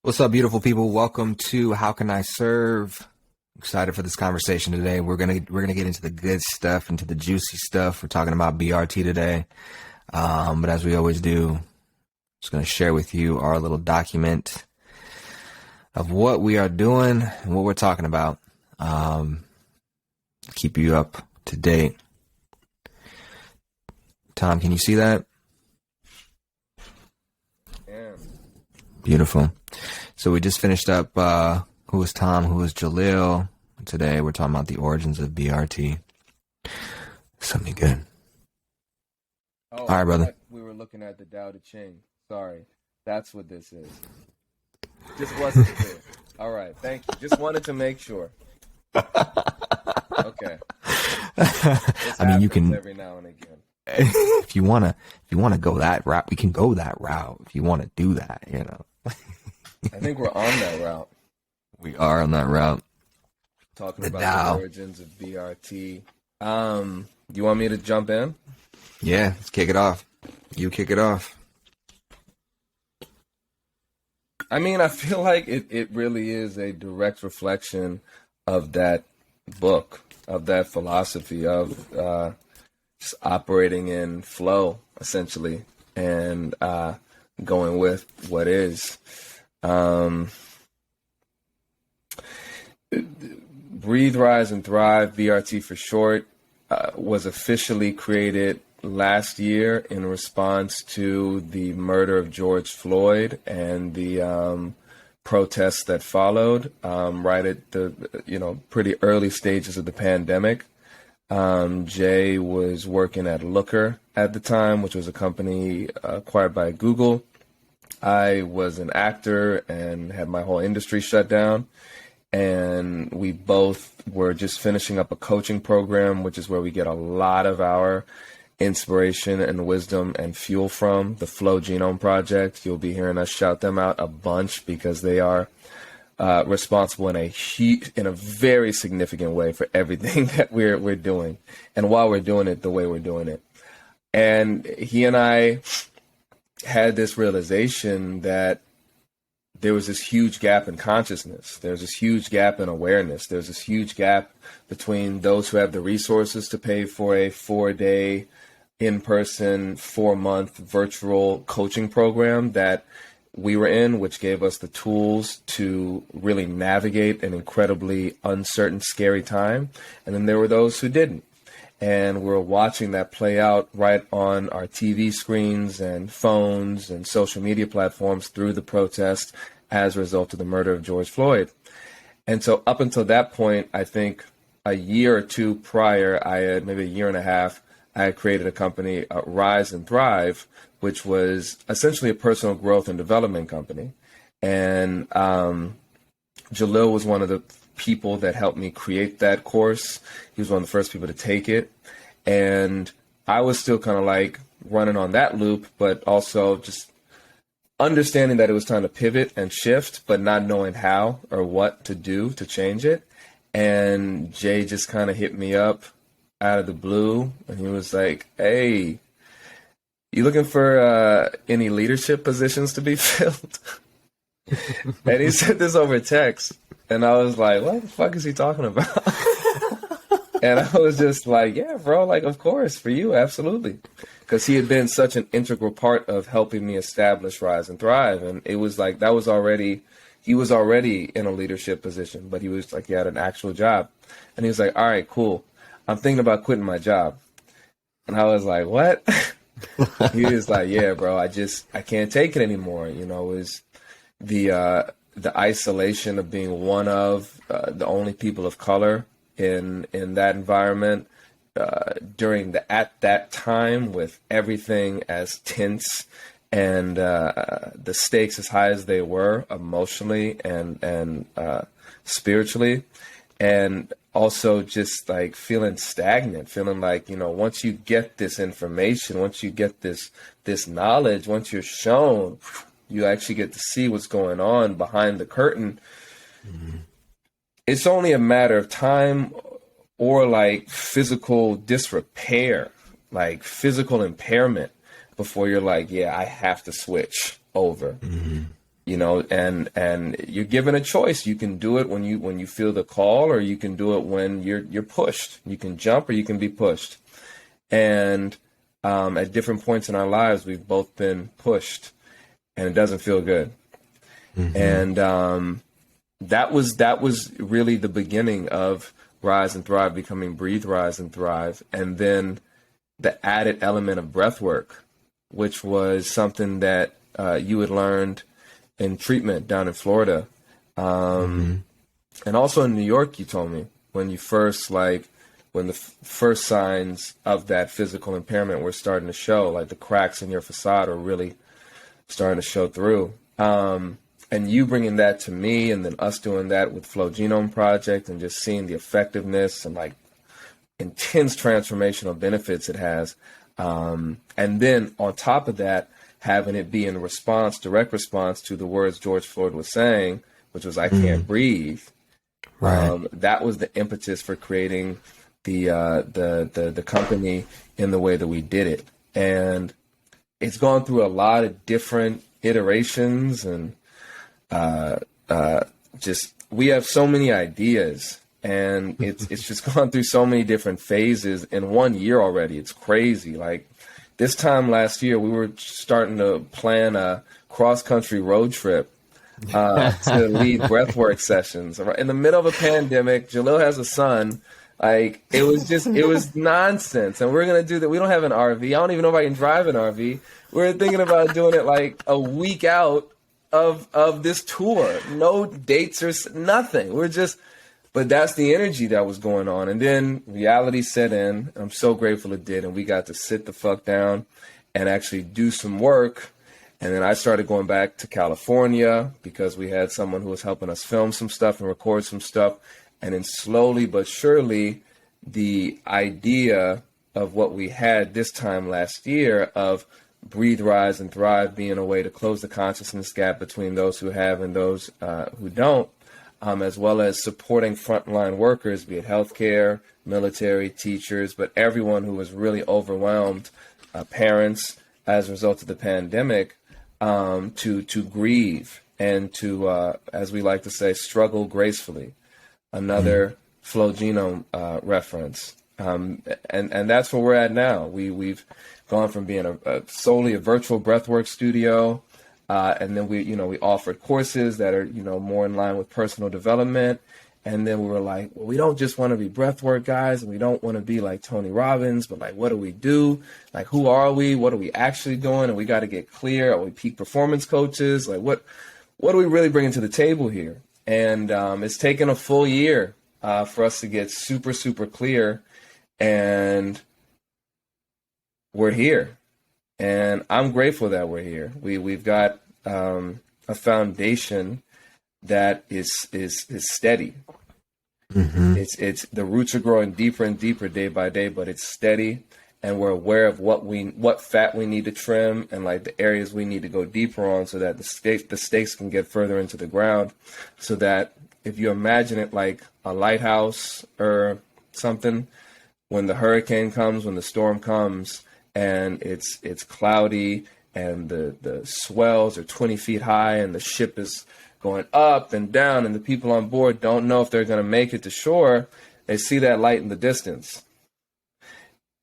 What's up, beautiful people? Welcome to How Can I Serve? Excited for this conversation today. We're gonna get into the good stuff, into the juicy stuff. We're talking about BRT today, but as we always do, just gonna share with you our little document of what we are doing and what we're talking about. Keep you up to date. Tom, can you see that? Yeah. Beautiful. So we just finished up who was Tom, who was Jaleel. Today we're talking about the origins of BRT. Something good. Oh, All right, brother. we were looking at the Tao Te Ching. Sorry. That's what this is. Just wasn't clear. All right. Thank you. Just wanted to make sure. Okay. This I mean, you can every now and again. if you wanna go that route, we can go that route. If you want to do that, I think we're on that route. we are on that route. Talking The about Tao. the origins of BRT. You want me to jump in? Yeah, let's kick it off. You kick it off. I mean, I feel like it really is a direct reflection of that book, of that philosophy of just operating in flow, essentially, and going with what is. Breathe, Rise, and Thrive, BRT for short, was officially created last year in response to the murder of George Floyd and the protests that followed right at the pretty early stages of the pandemic. Jay was working at Looker at the time, which was a company acquired by Google. I was an actor and had my whole industry shut down. And we both were just finishing up a coaching program, which is where we get a lot of our inspiration and wisdom and fuel from, the Flow Genome Project. You'll be hearing us shout them out a bunch because they are responsible in a very significant way for everything that we're doing, and while we're doing it the way we're doing it. And he and I had this realization that there was this huge gap in consciousness. There's this huge gap in awareness. There's this huge gap between those who have the resources to pay for a 4-day in-person, 4-month virtual coaching program that we were in, which gave us the tools to really navigate an incredibly uncertain, scary time. And then there were those who didn't. And we're watching that play out right on our TV screens and phones and social media platforms through the protest as a result of the murder of George Floyd. And so up until that point, I think a year or two prior, maybe a year and a half, I had created a company, Rise and Thrive, which was essentially a personal growth and development company. And Jalil was one of the people that helped me create that course. He was one of the first people to take it. And I was still kind of like running on that loop, but also just understanding that it was time to pivot and shift, but not knowing how or what to do to change it. And Jay just kind of hit me up out of the blue, and he was like, "Hey, you looking for any leadership positions to be filled?" And he said this over text. And I was like, what the fuck is he talking about? And I was just like, yeah, bro, like, of course, for you, absolutely. Because he had been such an integral part of helping me establish Rise and Thrive. And it was like, he was already in a leadership position, but he was like, he had an actual job. And he was like, all right, cool. I'm thinking about quitting my job. And I was like, what? He was like, yeah, bro, I can't take it anymore. It was the isolation of being one of the only people of color in that environment at that time, with everything as tense and the stakes as high as they were emotionally and spiritually, and also just like feeling stagnant, feeling like, once you get this information, once you get this knowledge, once you're shown, you actually get to see what's going on behind the curtain. Mm-hmm. It's only a matter of time or like physical disrepair, like physical impairment, before you're like, yeah, I have to switch over. Mm-hmm. and you're given a choice. You can do it when you feel the call, or you can do it when you're pushed. You can jump or you can be pushed. And at different points in our lives, we've both been pushed, and it doesn't feel good. And that was really the beginning of Rise and Thrive becoming Breathe, Rise and Thrive, and then the added element of breath work, which was something that you had learned in treatment down in Florida. And also in New York, you told me, when you first, when the first signs of that physical impairment were starting to show, like the cracks in your facade are really starting to show through. And you bringing that to me, and then us doing that with Flow Genome Project, and just seeing the effectiveness and like intense transformational benefits it has. And then on top of that, having it be in response, direct response to the words George Floyd was saying, which was, "I can't breathe." Right. That was the impetus for creating the company in the way that we did it. And it's gone through a lot of different iterations, and just, we have so many ideas, and it's just gone through so many different phases in 1 year already. It's crazy. Like this time last year, we were starting to plan a cross-country road trip to lead breathwork sessions in the middle of a pandemic. Jaleel has a son. Like it was nonsense. And we're going to do that. We don't have an RV. I don't even know if I can drive an RV. We're thinking about doing it like a week out of this tour. No dates or nothing. But that's the energy that was going on. And then reality set in. I'm so grateful it did. And we got to sit the fuck down and actually do some work. And then I started going back to California because we had someone who was helping us film some stuff and record some stuff. And then slowly but surely, the idea of what we had this time last year of Breathe, Rise, and Thrive being a way to close the consciousness gap between those who have and those who don't, as well as supporting frontline workers, be it healthcare, military, teachers, but everyone who was really overwhelmed, parents, as a result of the pandemic, to grieve and to, as we like to say, struggle gracefully. Another Flow Genome reference. And that's where we're at now. We've gone from being solely a virtual breathwork studio, and then we offered courses that are, more in line with personal development. And then we were like, well, we don't just want to be breathwork guys, and we don't want to be like Tony Robbins, but like, what do we do? Like, who are we? What are we actually doing? And we got to get clear. Are we peak performance coaches? Like, what are we really bringing to the table here? And it's taken a full year for us to get super, super clear, and we're here. And I'm grateful that we're here. We've got a foundation that is steady. It's the roots are growing deeper and deeper day by day, but it's steady, and we're aware of what fat we need to trim, and like the areas we need to go deeper on, so that the stakes can get further into the ground, so that if you imagine it like a lighthouse or something, when the hurricane comes, when the storm comes, and it's cloudy, and the swells are 20 feet high, and the ship is going up and down, and the people on board don't know if they're going to make it to shore, they see that light in the distance.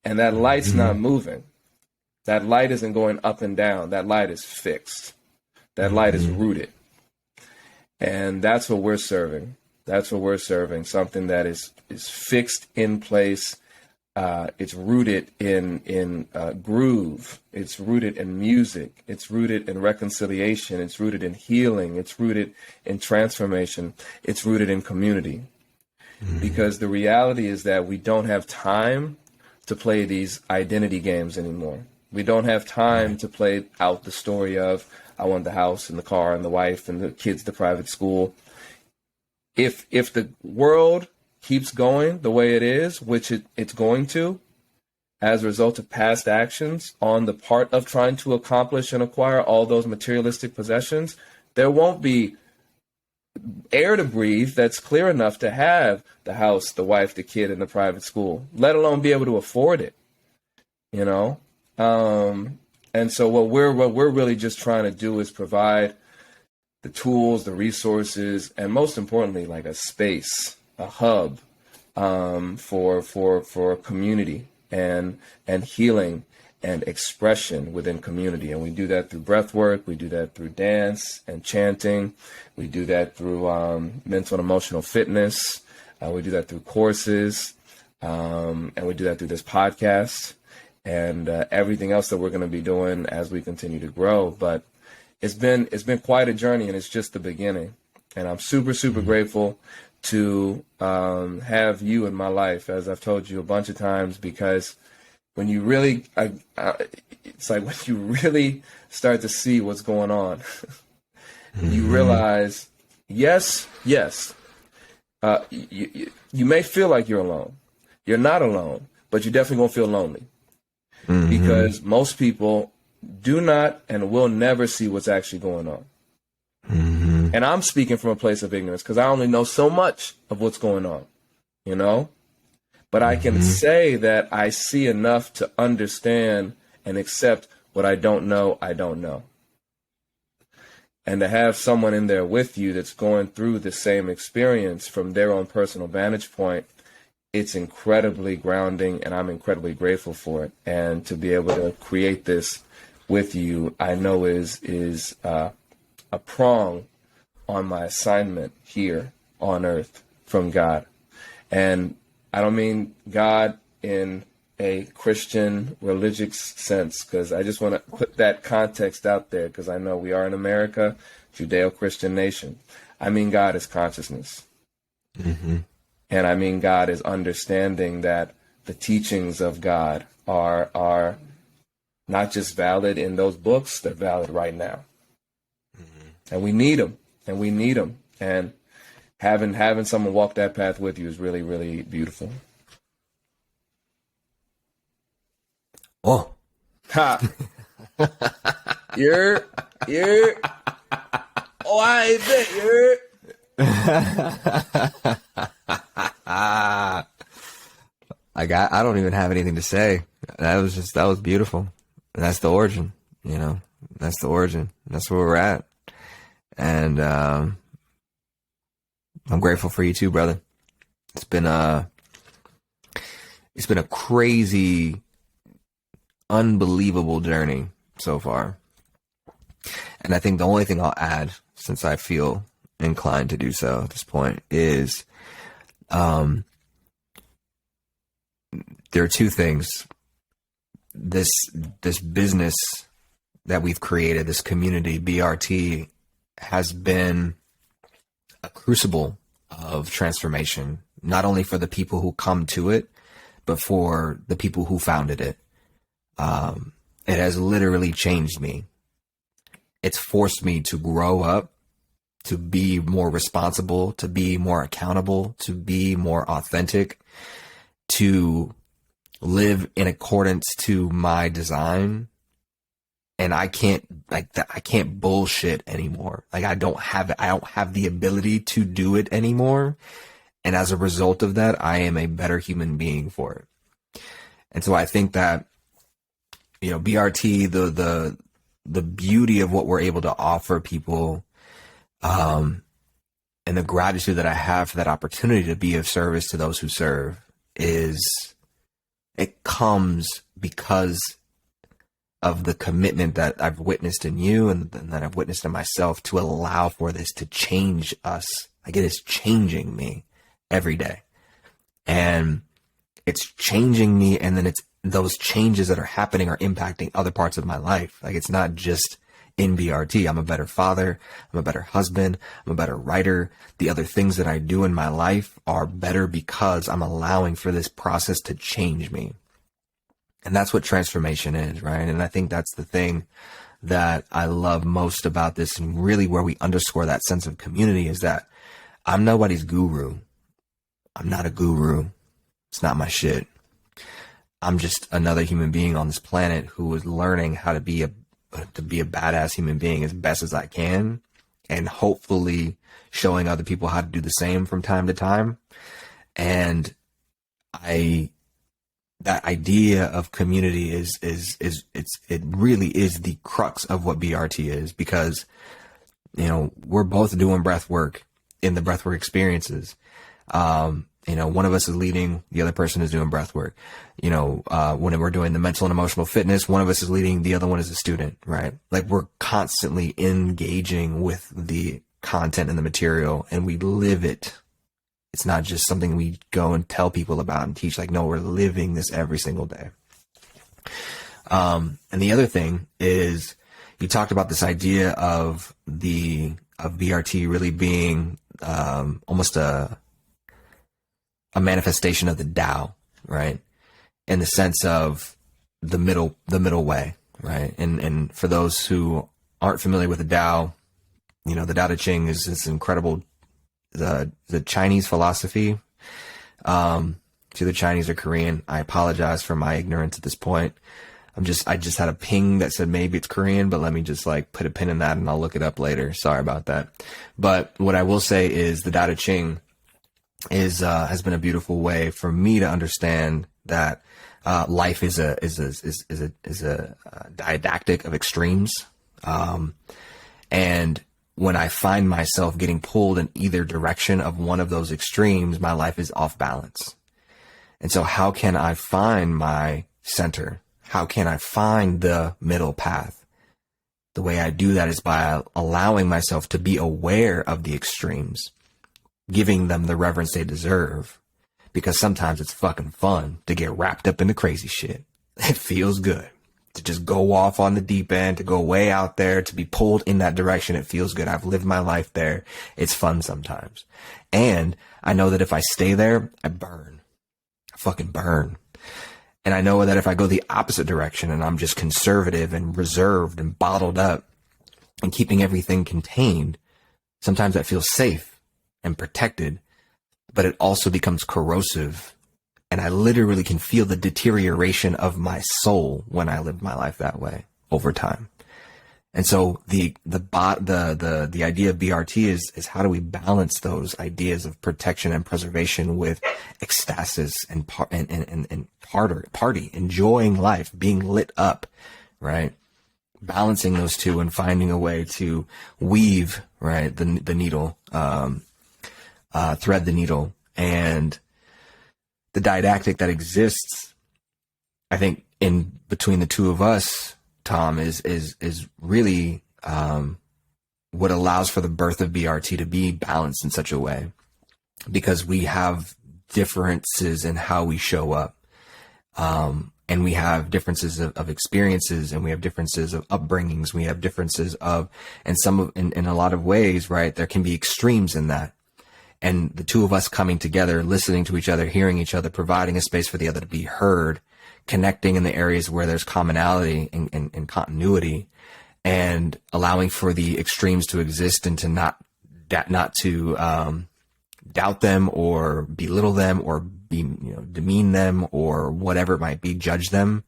And that light's not moving. That light isn't going up and down. That light is fixed. That light is rooted. And that's what we're serving. That's what we're serving. Something that is fixed in place. It's rooted in groove. It's rooted in music. It's rooted in reconciliation. It's rooted in healing. It's rooted in transformation. It's rooted in community. Because the reality is that we don't have time to play these identity games anymore. We don't have time to play out the story of, I want the house and the car and the wife and the kids to private school. If the world keeps going the way it is, which it's going to, as a result of past actions on the part of trying to accomplish and acquire all those materialistic possessions, there won't be air to breathe that's clear enough to have the house, the wife, the kid, and the private school, let alone be able to afford it, And so what we're really just trying to do is provide the tools, the resources, and most importantly, like a space, a hub for community and healing and expression within community. And we do that through breath work. We do that through dance and chanting. We do that through mental and emotional fitness. We do that through courses. And we do that through this podcast and everything else that we're going to be doing as we continue to grow. But it's been quite a journey, and it's just the beginning. And I'm super, super grateful to have you in my life, as I've told you a bunch of times, because when you really, it's like when you really start to see what's going on, you realize, yes, you may feel like you're alone. You're not alone, but you're definitely going to feel lonely because most people do not and will never see what's actually going on. And I'm speaking from a place of ignorance because I only know so much of what's going on, you know? But I can say that I see enough to understand and accept what I don't know, I don't know. And to have someone in there with you that's going through the same experience from their own personal vantage point, it's incredibly grounding, and I'm incredibly grateful for it. And to be able to create this with you, I know is a prong on my assignment here on earth from God. And I don't mean God in a Christian religious sense, because I just want to put that context out there, because I know we are in America, Judeo-Christian nation. I mean God is consciousness. And I mean God is understanding that the teachings of God are not just valid in those books, they're valid right now. And we need them, and we need them. And having someone walk that path with you is really, really beautiful. Oh. Ha. You're. Oh, I bet you're. I don't even have anything to say. That was beautiful. And that's the origin, you know. That's the origin. That's where we're at. And I'm grateful for you too, brother. It's been a crazy, unbelievable journey so far. And I think the only thing I'll add, since I feel inclined to do so at this point, is there are two things. This business that we've created, this community, BRT, has been a crucible of transformation, not only for the people who come to it, but for the people who founded it. It has literally changed me. It's forced me to grow up, to be more responsible, to be more accountable, to be more authentic, to live in accordance to my design. And I can't bullshit anymore. Like I don't have the ability to do it anymore. And as a result of that, I am a better human being for it. And so I think that, you know, BRT, the beauty of what we're able to offer people, and the gratitude that I have for that opportunity to be of service to those who serve, is it comes because of the commitment that I've witnessed in you and that I've witnessed in myself to allow for this to change us. Like it is changing me every day, and it's changing me. And then it's those changes that are happening are impacting other parts of my life. Like it's not just in BRT. I'm a better father. I'm a better husband. I'm a better writer. The other things that I do in my life are better because I'm allowing for this process to change me. And that's what transformation is, right? And I think that's the thing that I love most about this, and really where we underscore that sense of community, is that I'm nobody's guru. I'm not a guru. It's not my shit. I'm just another human being on this planet who is learning how to be a badass human being as best as I can, and hopefully showing other people how to do the same from time to time. And that idea of community it really is the crux of what BRT is, because we're both doing breath work in the breath work experiences. One of us is leading, the other person is doing breath work. When we're doing the mental and emotional fitness, one of us is leading, the other one is a student, right? Like we're constantly engaging with the content and the material, and we live it. It's not just something we go and tell people about and teach. Like, no, we're living this every single day. And the other thing is, you talked about this idea of BRT really being almost a manifestation of the Tao, right? In the sense of the middle way, right? And for those who aren't familiar with the Tao, the Tao Te Ching is this incredible, the Chinese philosophy. To the Chinese or Korean, I apologize for my ignorance at this point. I just had a ping that said maybe it's Korean, but let me just put a pin in that and I'll look it up later. Sorry about that. But what I will say is the Tao Te Ching has been a beautiful way for me to understand that life is a didactic of extremes. And when I find myself getting pulled in either direction of one of those extremes, my life is off balance. And so how can I find my center? How can I find the middle path? The way I do that is by allowing myself to be aware of the extremes, giving them the reverence they deserve, because sometimes it's fucking fun to get wrapped up in the crazy shit. It feels good to just go off on the deep end, to go way out there, to be pulled in that direction. It feels good. I've lived my life there. It's fun sometimes. And I know that if I stay there, I burn. I fucking burn. And I know that if I go the opposite direction and I'm just conservative and reserved and bottled up and keeping everything contained, sometimes that feels safe and protected, but it also becomes corrosive. And I literally can feel the deterioration of my soul when I live my life that way over time. And so the idea of BRT is how do we balance those ideas of protection and preservation with ecstasis and party, enjoying life, being lit up, right? Balancing those two and finding a way to weave, right, the needle, thread the needle. And the didactic that exists, I think, in between the two of us, Tom, is really what allows for the birth of BRT to be balanced in such a way, because we have differences in how we show up, and we have differences of experiences, and we have differences of upbringings, we have differences of, and in a lot of ways, right, there can be extremes in that. And the two of us coming together, listening to each other, hearing each other, providing a space for the other to be heard, connecting in the areas where there's commonality and continuity, and allowing for the extremes to exist and to not to doubt them or belittle them or demean them or whatever it might be, judge them,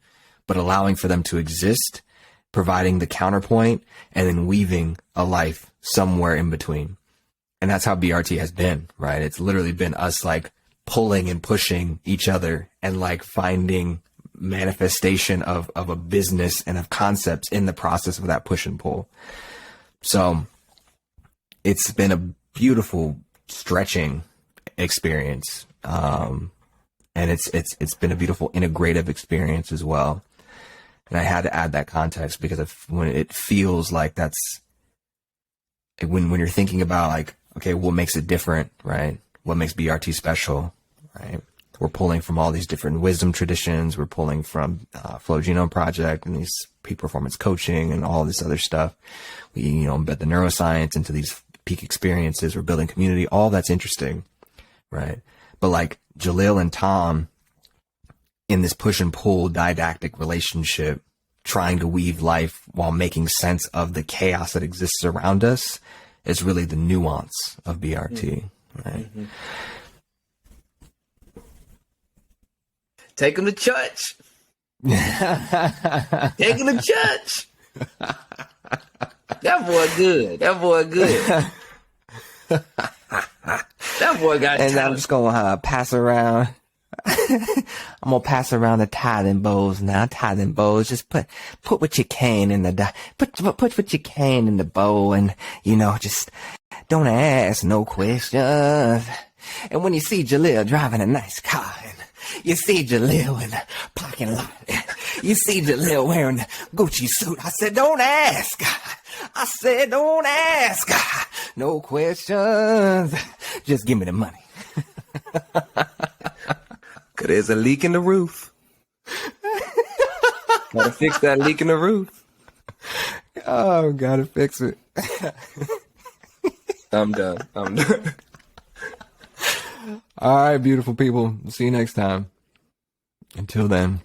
but allowing for them to exist, providing the counterpoint, and then weaving a life somewhere in between. And that's how BRT has been, right? It's literally been us pulling and pushing each other and finding manifestation of a business and of concepts in the process of that push and pull. So it's been a beautiful stretching experience. And it's been a beautiful integrative experience as well. And I had to add that context because when it feels like that's when you're thinking about okay, what makes it different, right? What makes BRT special, right? We're pulling from all these different wisdom traditions. We're pulling from Flow Genome Project and these peak performance coaching and all this other stuff. We, embed the neuroscience into these peak experiences. We're building community. All that's interesting, right? But Jaleel and Tom in this push and pull didactic relationship, trying to weave life while making sense of the chaos that exists around us, is really the nuance of BRT, right? Mm-hmm. Take him to church. Take him to church. That boy good. That boy good. That boy got and talent. I'm just going to pass around I'm gonna pass around the tithing bowls now. Tithing bowls. Just put what you can in the put what you can in the bowl, and just don't ask no questions. And when you see Jaleel driving a nice car, and you see Jaleel in the parking lot, you see Jaleel wearing the Gucci suit, I said, don't ask. I said, don't ask. No questions. Just give me the money. Cause there's a leak in the roof. Gotta fix that leak in the roof. Oh, gotta fix it. I'm done. All right, beautiful people. See you next time. Until then.